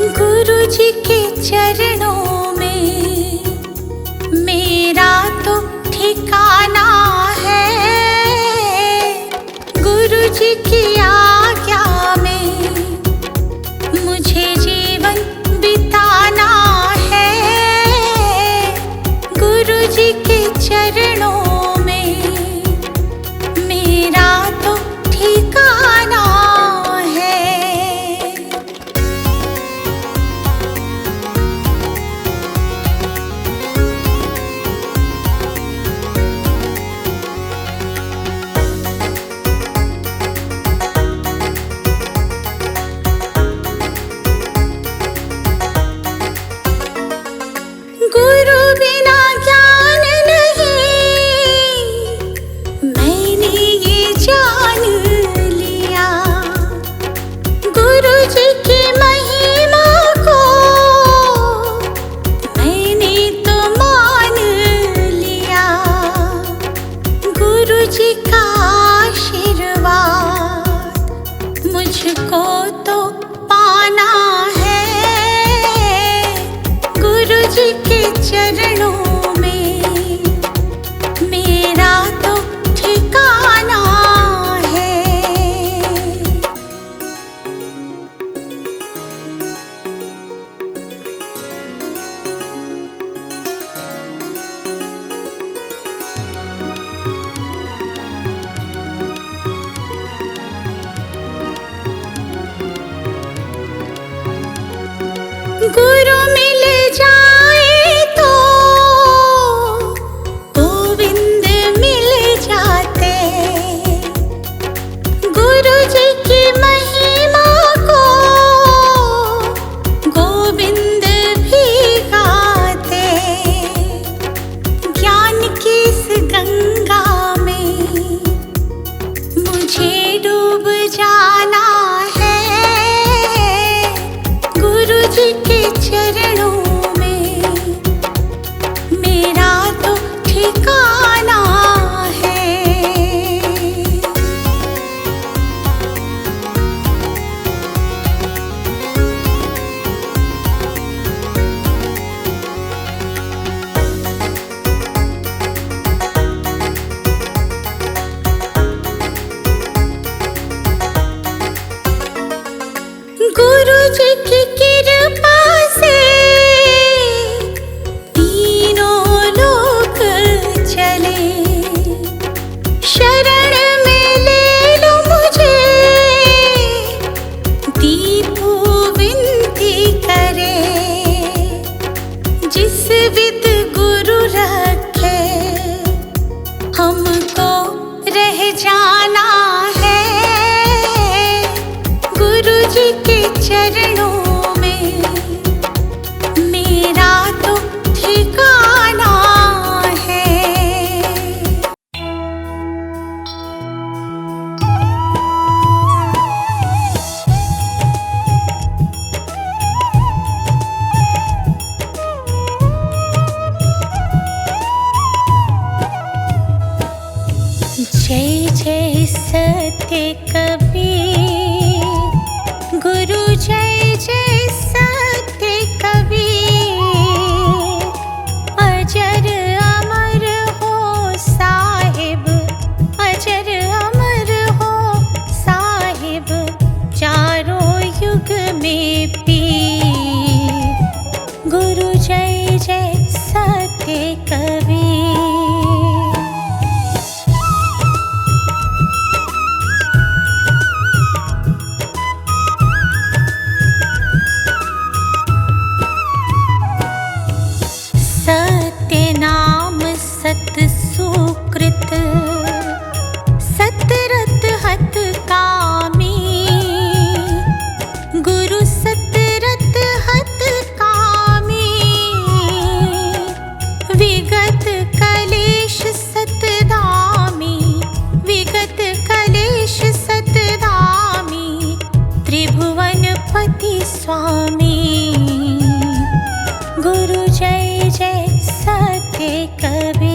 गुरु जी के चरणों में मेरा तो ठिकाना है। गुरु जी की आज्ञा में मुझे जीवन बिताना है। गुरु जी के चरणों में मेरा तो ठिकाना है। गुरु बिना ज्ञान नहीं, मैंने ये जान लिया। गुरु जी की महिमा को मैंने तो मान लिया। गुरु जी का आशीर्वाद मुझको तो पाना है। गुरु जी के चरणों में मेरा तो ठिकाना है। गुरु मिल जाए तो गोविंद मिल जाते। गुरु जी की महिमा को गोविंद भी गाते। ज्ञान की इस गंगा में मुझे डूब जाना है। गुरु जी के चरणों में मेरा तो ठिकाना है। गुरु जी की कृपा से तीनों लोक चले। शरण में ले लो मुझे, दीपू विनती करे। जिस विद गुरु रखे हमको रह जाना है। गुरु जी के चरणों में मेरा तो ठिकाना है। जय जय सत्य कबीर, गुरु जय जय सत्य कबीर। अजर अमर हो साहिब, अजर अमर हो साहिब, चारों युग में पीर। गुरु जय जय सत्य कबीर। सत्य नाम सत सुकृत, सतरत हत कामी। गुरु सतरत हत कामी, विगत कलेश सतधामी, विगत कलेश सतधामी। त्रिभुवन पति स्वामी। गुरु जय जय सत्य कबीर।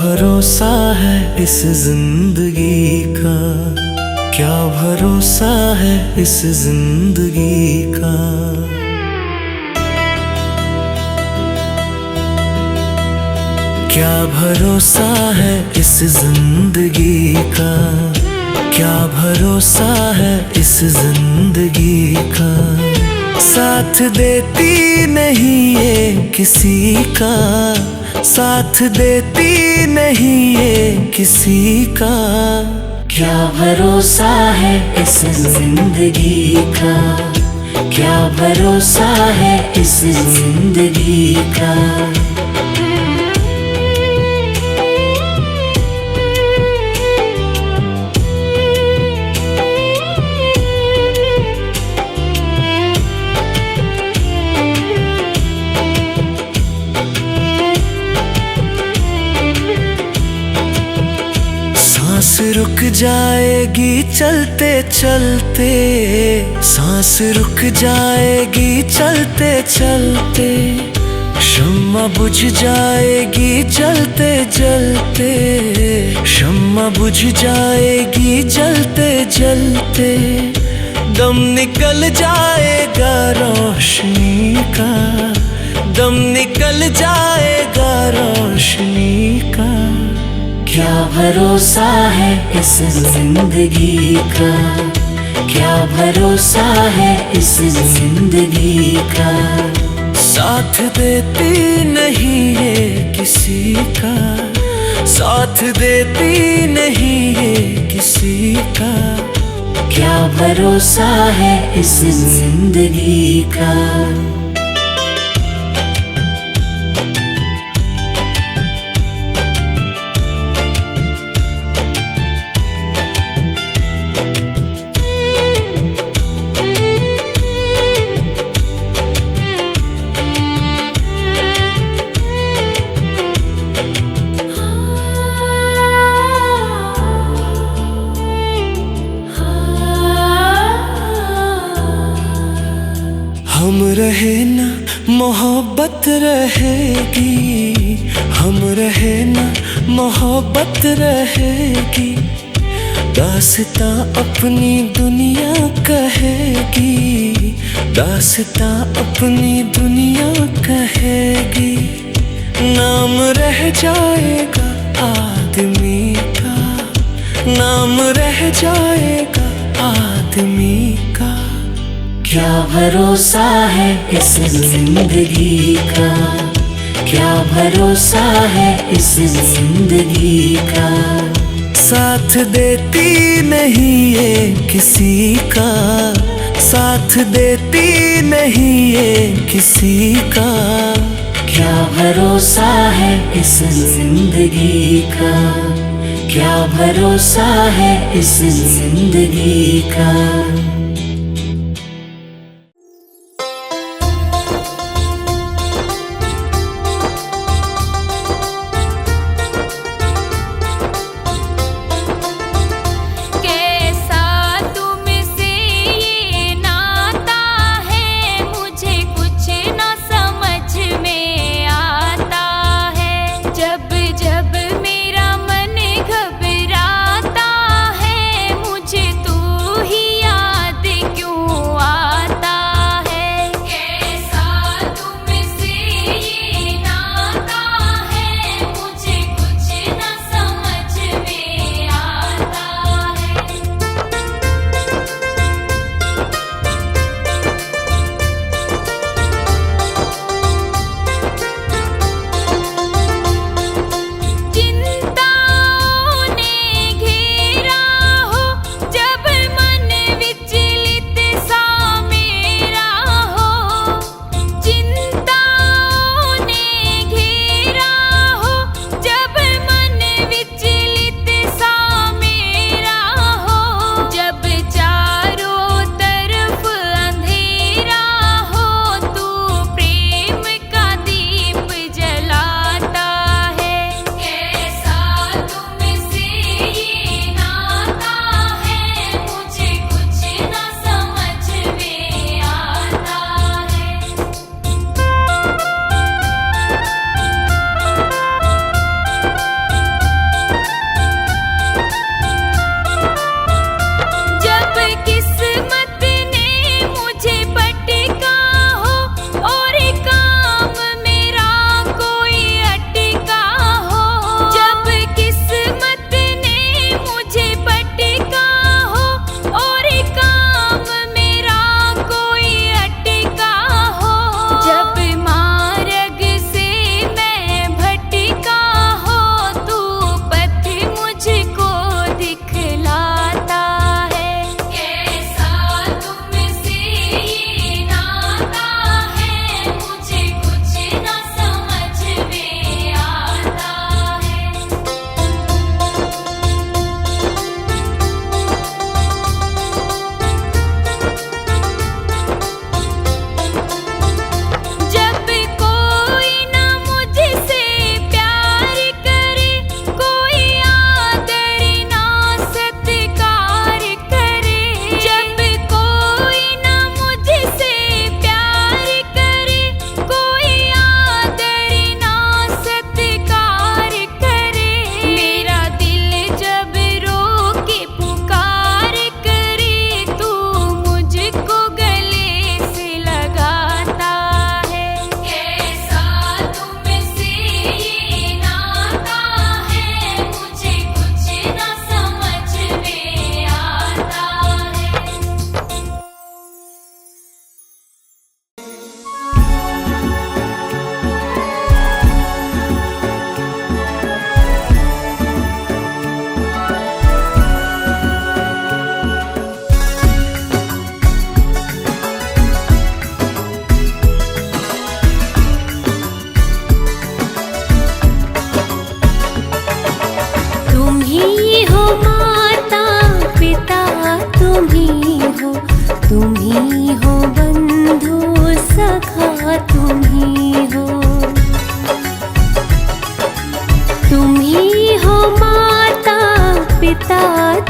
भरोसा है इस जिंदगी का, क्या भरोसा है इस जिंदगी का। क्या भरोसा है इस जिंदगी का, क्या भरोसा है इस जिंदगी का। साथ देती नहीं ये किसी का, साथ देती नहीं ये किसी का। क्या भरोसा है इस जिंदगी का, क्या भरोसा है इस जिंदगी का। सांस रुक जाएगी चलते चलते, सांस रुक जाएगी चलते चलते। शम्मा बुझ जाएगी जलते जलते, शम्मा बुझ जाएगी जलते जलते। दम निकल जाएगा रोशनी का, दम निकल जाएगा रोशनी का। क्या भरोसा है इस जिंदगी का, क्या भरोसा है इस जिंदगी का। साथ देती नहीं ये किसी का, साथ देती नहीं ये किसी का। क्या भरोसा है इस जिंदगी का। हम रहे ना मोहब्बत रहेगी, हम रहे ना मोहब्बत रहेगी। दास्तां अपनी दुनिया कहेगी, दास्तां अपनी दुनिया कहेगी। नाम रह जाएगा आदमी का, नाम रह जाएगा आदमी का। क्या भरोसा है इस जिंदगी का, क्या भरोसा है इस जिंदगी का। साथ देती नहीं ये किसी का, साथ देती नहीं ये किसी का। क्या भरोसा है इस जिंदगी का, क्या भरोसा है इस जिंदगी का। मुझे तू ही याद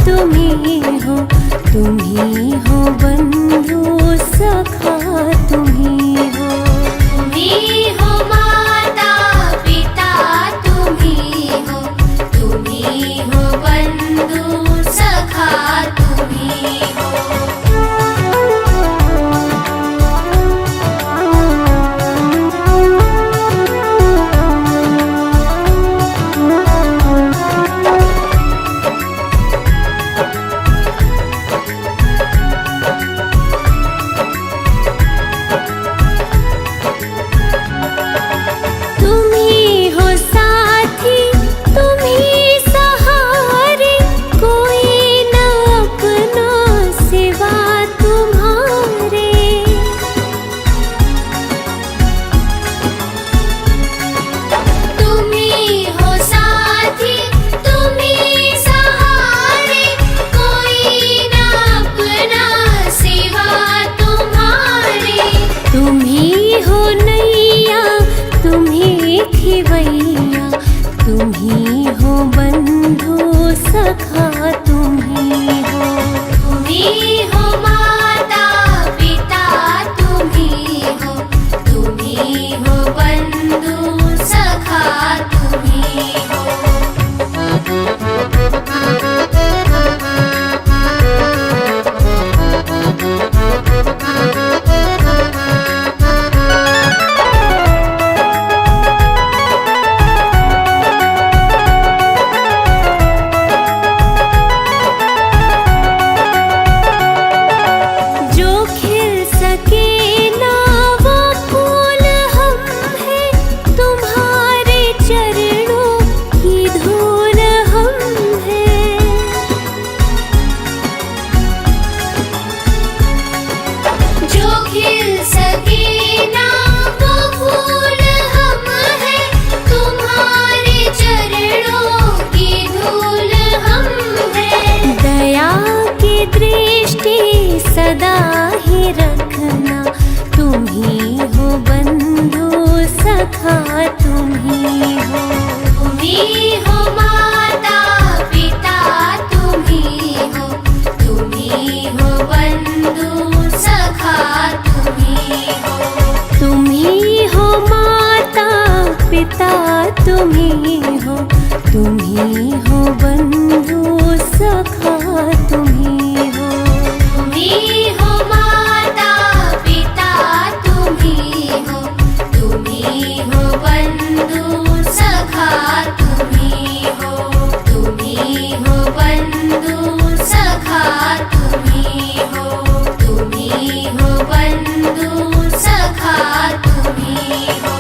तुम्ही हो बंधु सखा तुम्ही हो माता पिता तुम्ही हो बंधु सखा तुम्ही हो। तुम्ही हो बंधु सखा तुम्ही हो माता पिता तुम्ही हो बंधु सखा तुम्ही हो। सदा ही रखना तुम्ही हो बंधु सखा तुम्ही हो माता पिता तुम्ही हो बंधु सखा तुम्ही हो माता पिता तुम्ही हो बंधु सखा तुम्ही हो माता पिता तुम्ही हो बंधु सखा तुम्ही हो बंधु सखा तुम्ही हो बंधु सखा तुम्ही हो।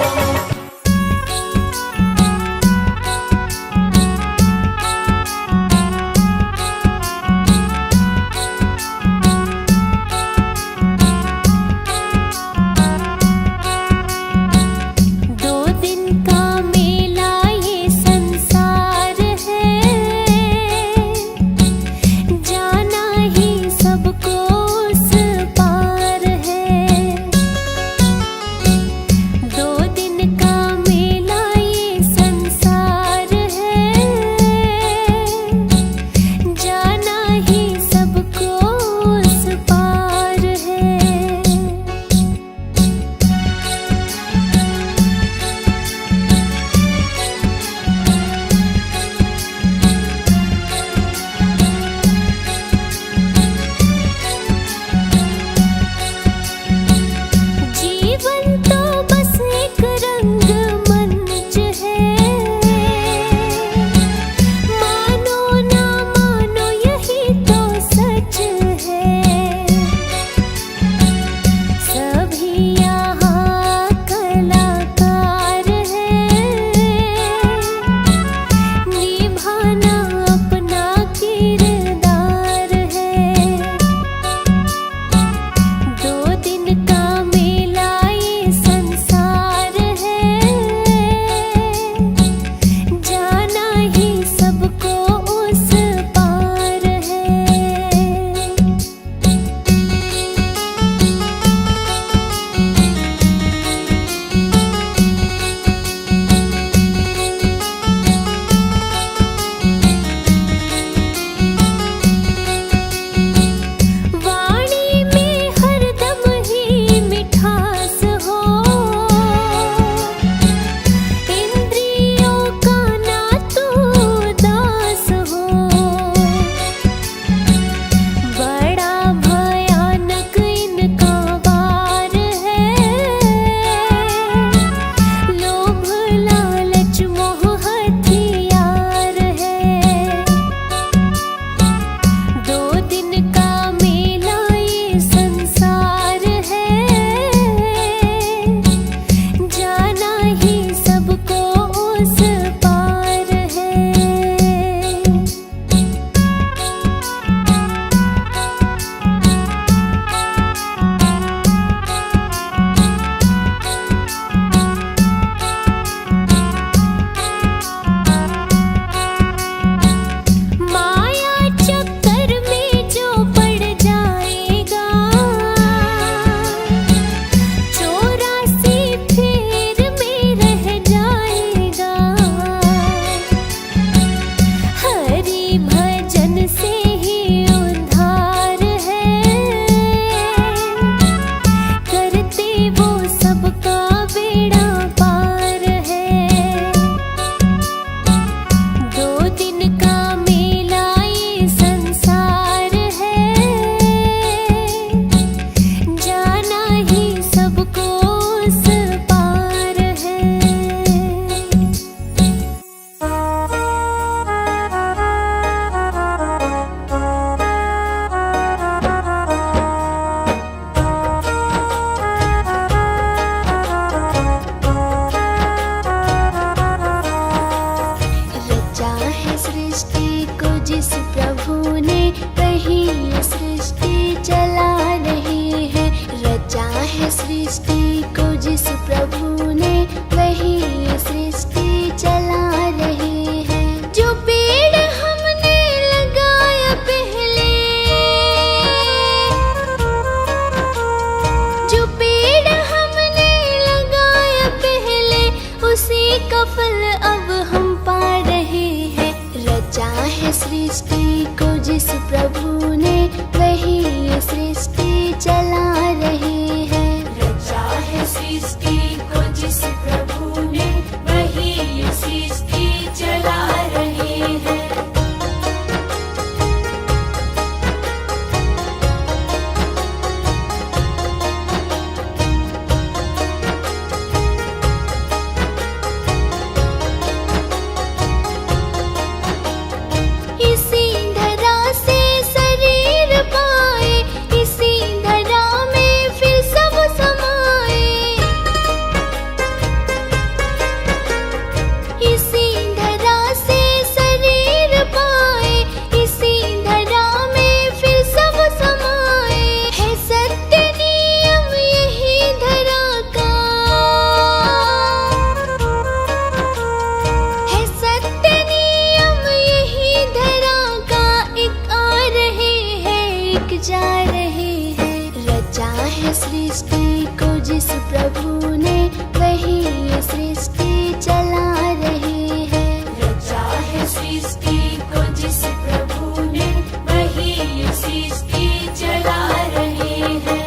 सृष्टि चला रही है। रचा है सृष्टि को जिस प्रभु ने, वही ये सृष्टि चला रहे हैं।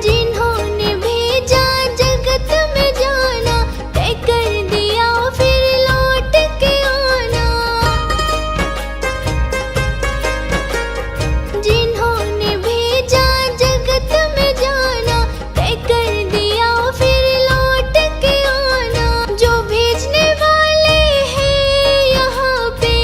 जिन्होंने भेजा जगत में जाना, तय कर दिया फिर लौट के आना। जिन्होंने भेजा जगत में जाना, तय कर दिया फिर लौट के आना। जो भेजने वाले हैं यहाँ पे,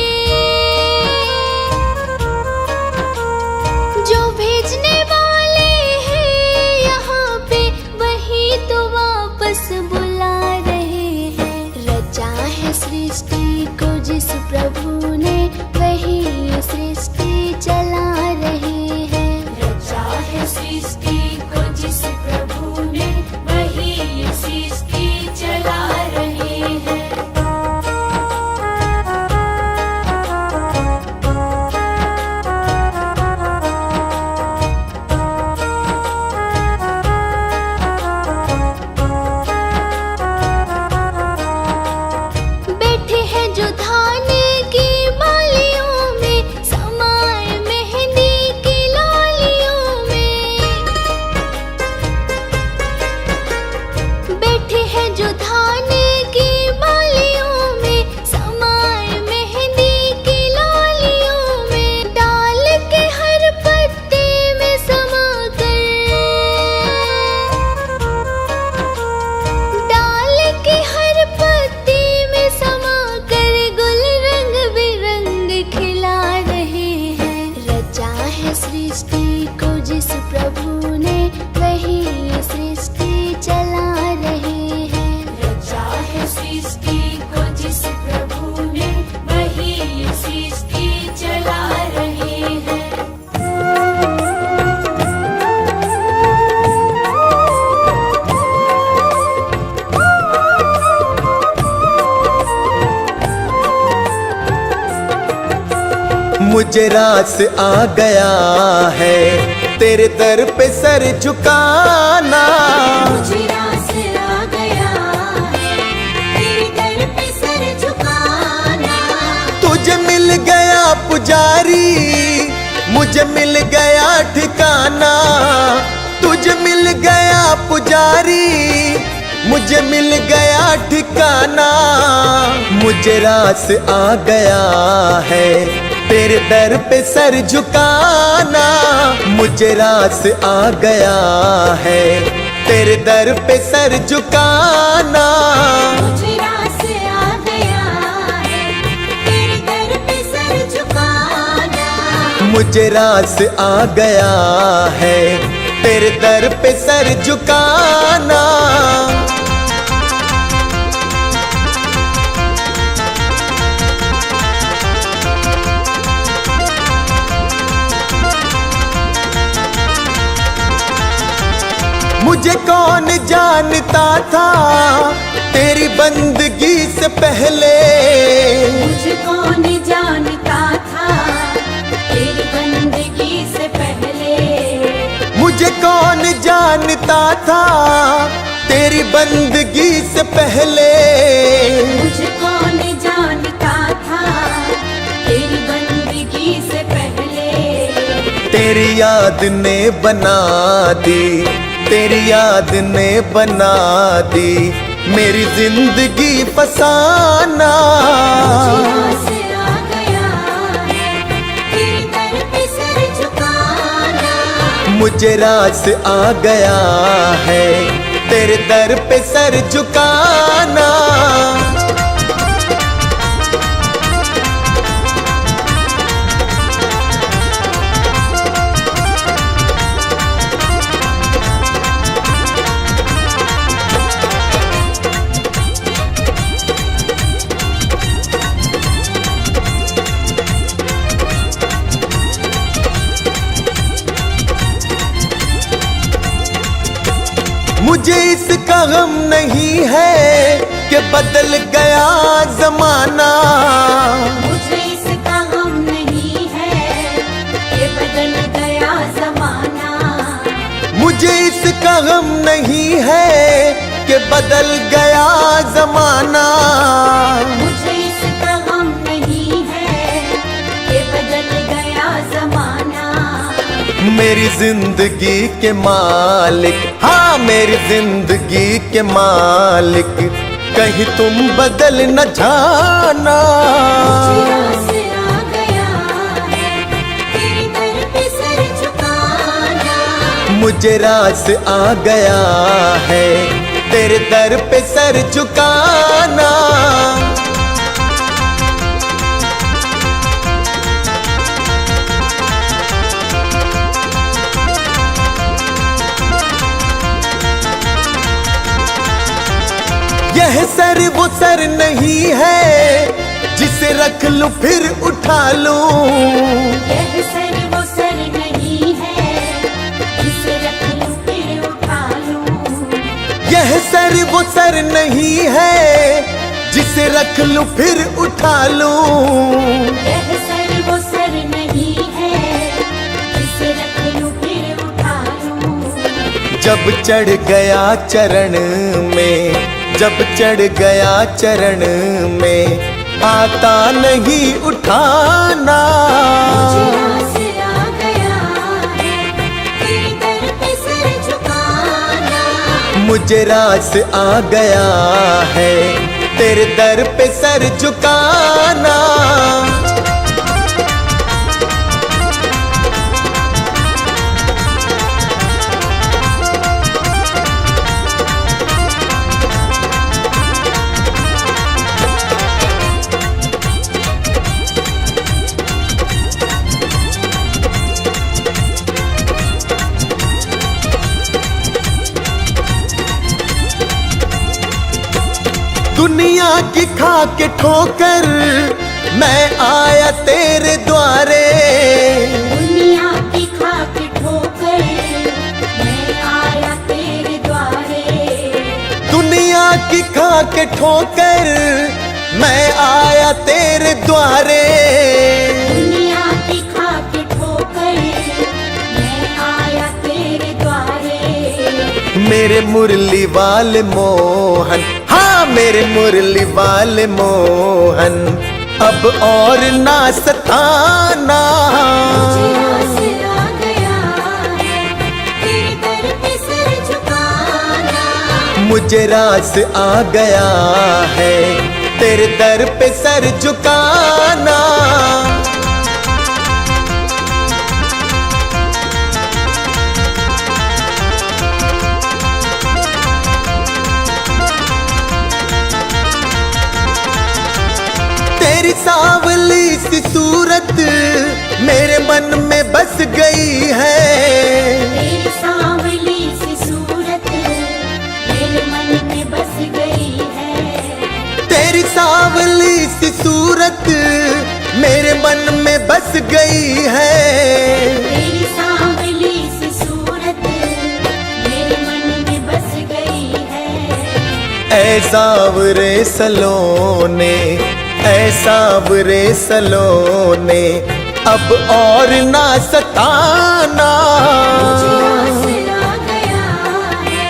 जो भेजने वाले हैं यहाँ पे, वही तो वापस बुला रहे हैं। रचा है सृष्टि को जिस प्रभु ने, वही ये सृष्टि चला रहे हैं। रचा है सृष्टि को जिस प्रभु ने, वही ये सृष्टि चला रहे हैं। बैठे हैं जो धान की बालियों में, समाए मेहंदी की लालियों में। बैठे हैं जो धान की बालियों में, समाए मेहंदी की लालियों में। डाल के हर पत्ते में समा कर, डाल के हर पत्ते में समा कर, गुल रंग बिरंग खिला रहे हैं। रचा है सृष्टि को जिस प्रभु ने, वही ये सृष्टि चला रहे हैं। रचा है सृष्टि को जिस प्रभु ने, वही ये सृष्टि चला रहे हैं। मुझे रास आ गया है तेरे दर पे सर झुकाना। मुझे रास आ गया है, तेरे दर पे सर झुकाना। तुझे मिल गया पुजारी, मुझे मिल गया ठिकाना। तुझे मिल गया पुजारी, मुझे मिल गया ठिकाना। मुझे रास आ गया है तेरे दर पे सर झुकाना। मुझे रास आ गया है तेरे दर पे सर झुकाना। मुझे रास आ गया है, तेरे दर पे सर झुकाना। मुझे रास आ गया है तेरे दर पे सर झुकाना। मुझे कौन जानता था तेरी बंदगी से पहले। मुझे कौन जानता था तेरी बंदगी से पहले। मुझे कौन जानता था तेरी बंदगी से पहले। मुझे कौन जानता था तेरी बंदगी से पहले। तेरी याद ने बना दी, तेरी याद ने बना दी मेरी जिंदगी फसाना। मुझे रास आ गया है तेरे दर पे सर झुकाना। मुझे इसका गम नहीं है कि बदल गया जमाना, मुझे इसका गम नहीं है कि बदल गया जमाना, मुझे इसका गम नहीं है कि बदल गया जमाना, मुझे इसका गम नहीं है कि बदल गया जमाना। मेरी जिंदगी के मालिक, हाँ मेरी जिंदगी के मालिक, कहीं तुम बदल न जाना। मुझे आसरा गया है तेरे दर पे सर झुकाना, मुझे रास आ गया है तेरे दर पे सर झुकाना। यह सर वो सर नहीं है जिसे रख लूं फिर उठा लूं, यह सर वो सर नहीं है जिसे रख लूं फिर उठा लूं, यह सर वो सर नहीं है जिसे रख लूं फिर उठा लूं, यह सर वो सर नहीं है जिसे रख लूं फिर उठा लूं। जब चढ़ गया चरण में, जब चढ़ गया चरण में, आता नहीं उठाना। मुझे आसरा गया है तेरे दर पे सर झुकाना, मुझे रास आ गया है तेरे दर पे सर झुकाना। दुनिया की खा के ठोकर मैं आया तेरे द्वारे, दुनिया की खा के ठोकर मैं आया तेरे द्वारे, दुनिया की खा के ठोकर मैं आया तेरे द्वारे, दुनिया की खा के ठोकर मैं आया तेरे द्वारे। मेरे मुरली वाले मोहन, हाँ मेरे मुरली वाले मोहन, अब और ना सताना। मुझे आसरा गया है तेरे दर पे सर झुकाना, मुझे रास आ गया है तेरे दर पे सर झुकाना। तेरी सांवली सी सूरत मेरे मन में बस गई है, तेरी सांवली सी सूरत मेरे मन में बस गई है, तेरी सांवली सी सूरत मेरे मन में बस गई है, तेरी सांवली सी सूरत मेरे मन में बस गई है। ऐ सांवरे सलोने, ऐ सांवरे सलोने, अब और ना सताना। मुझे आसरा गया है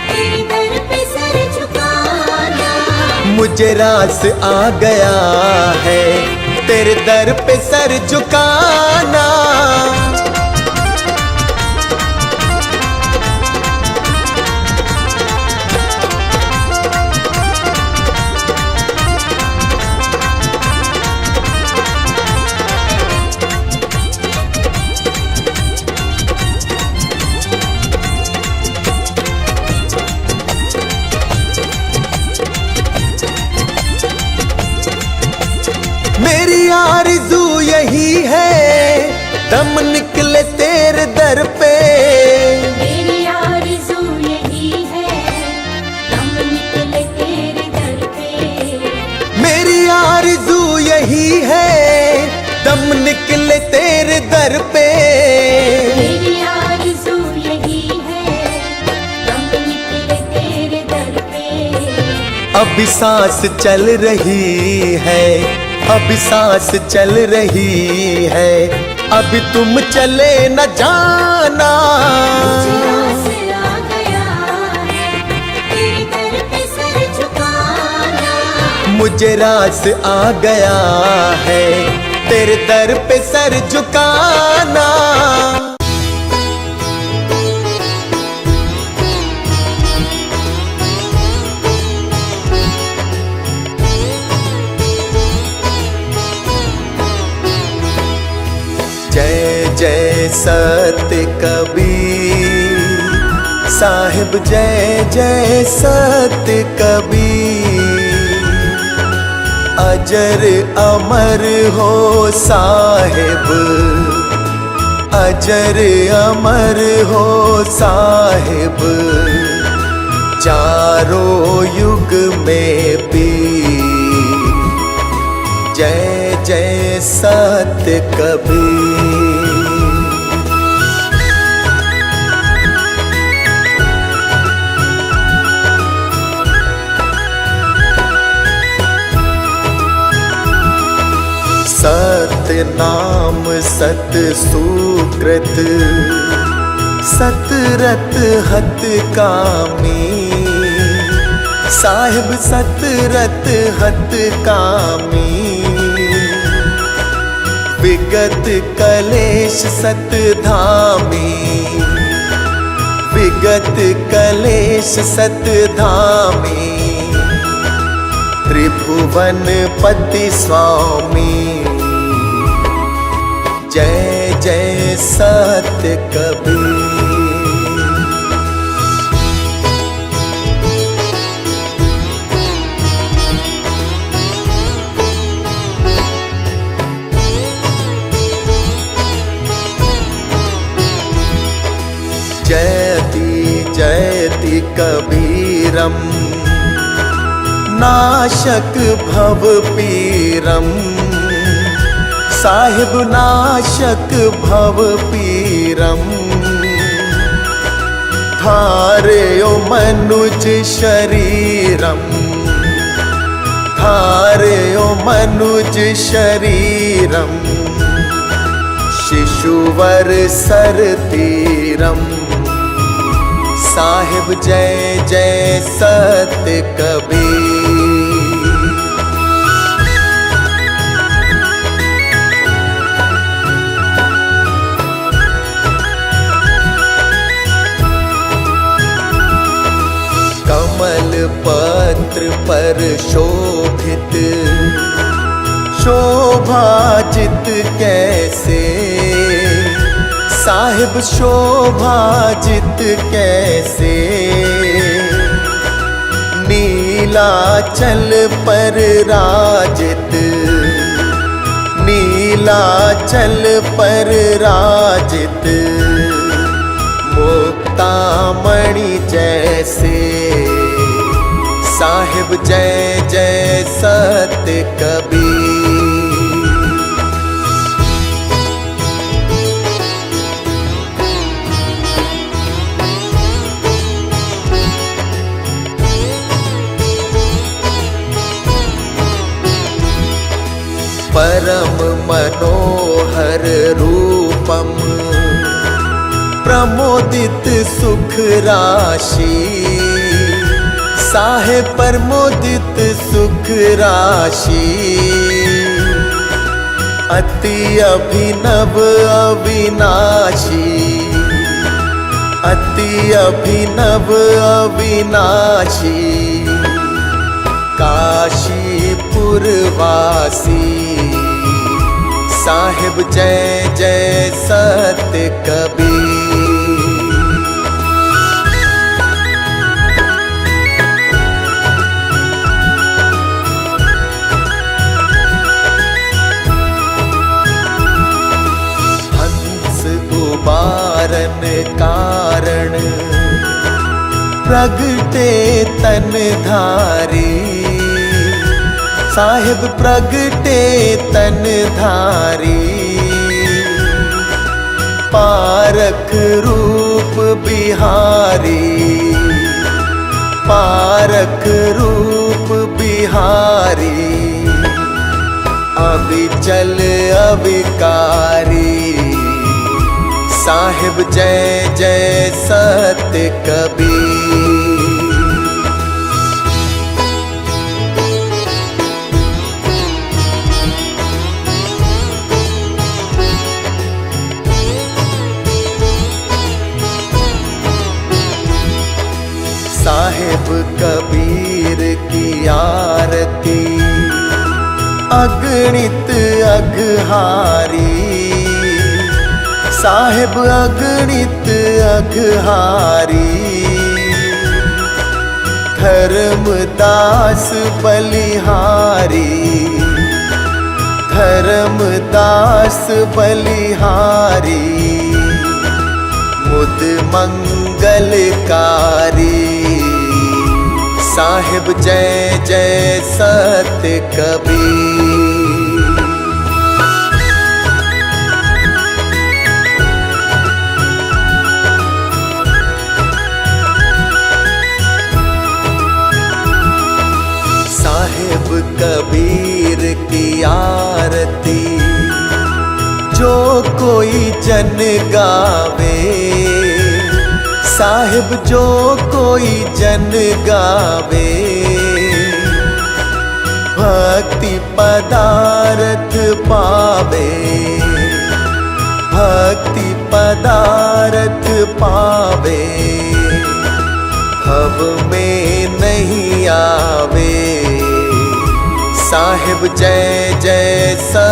तेरे दर पे सर झुकाना, मुझे रास आ गया है तेरे दर पे सर झुकाना। मेरी आरज़ू यही है दम निकले तेरे दर पे, मेरी आरज़ू यही है दम निकले तेरे दर पे, मेरी आरज़ू यही है दम निकले तेरे दर पे, मेरी आरज़ू यही है दम निकले अभी सांस चल रही है, अभी सांस चल रही है, अभी तुम चले न जाना। रास आ गया है, तेरे दर पे सर झुकाना। मुझे रास आ गया है, तेरे दर पे सर झुकाना। जय जय सत्य कबीर साहिब, जय जय सत्य कबीर। अजर अमर हो साहिब, अजर अमर हो साहिब, चारों युग में पीर। जय जय सत्य कबीर। सत्य नाम सत सुकृत, सतरत हत कामी। साहिब सतरत हत कामी, विगत कलेश सत धामी, विगत कलेश सत धामी। त्रिभुवन पति स्वामी, जय जय सत्य कबीर। जयति जयति कबीरम, नाशक भव पीरम। साहिब नाशक भव पीरम, धारयो मनुज शरीरम, धारयो मनुज शरीरम। शिशुवर सर तीरम, साहिब जय जय सत्य कबीर। कमल पत्र पर शोभित, शोभाजित कैसे। साहिब शोभाजित कैसे, नीलाचल पर राजित, नीलाचल पर राजित। मुक्तामणि जैसे, साहिब जय जय सत्य कबीर। परम मनोहर रूपम, प्रमोदित सुख राशि। साहिब प्रमोदित सुख राशि, अति अभिनव अविनाशी, अति अभिनव अविनाशी। काशीपुर वासी, साहिब जय जय सत्य कबीर। हंस उबारन कारण, प्रगटे तन धारी। साहिब प्रगटे तन धारी, पारख रूप बिहारी, पारख रूप बलिहारी, अभी चल अविकारी, साहिब जय जय सत्य कबीर। साहिब कबीर की आरती अगणित अघहारी, साहिब अगणित अघहारी, धर्मदास बलिहारी, धर्मदास बलिहारी, मुद मंगलकारी, साहिब जय जय सत्य कबीर। साहिब कबीर की आरती जो कोई जन गावे, साहिब जो कोई जन गावे, भक्ति पदार्थ पावे, भक्ति पदार्थ पावे, भव में नहीं आवे, साहिब जय जय सत्य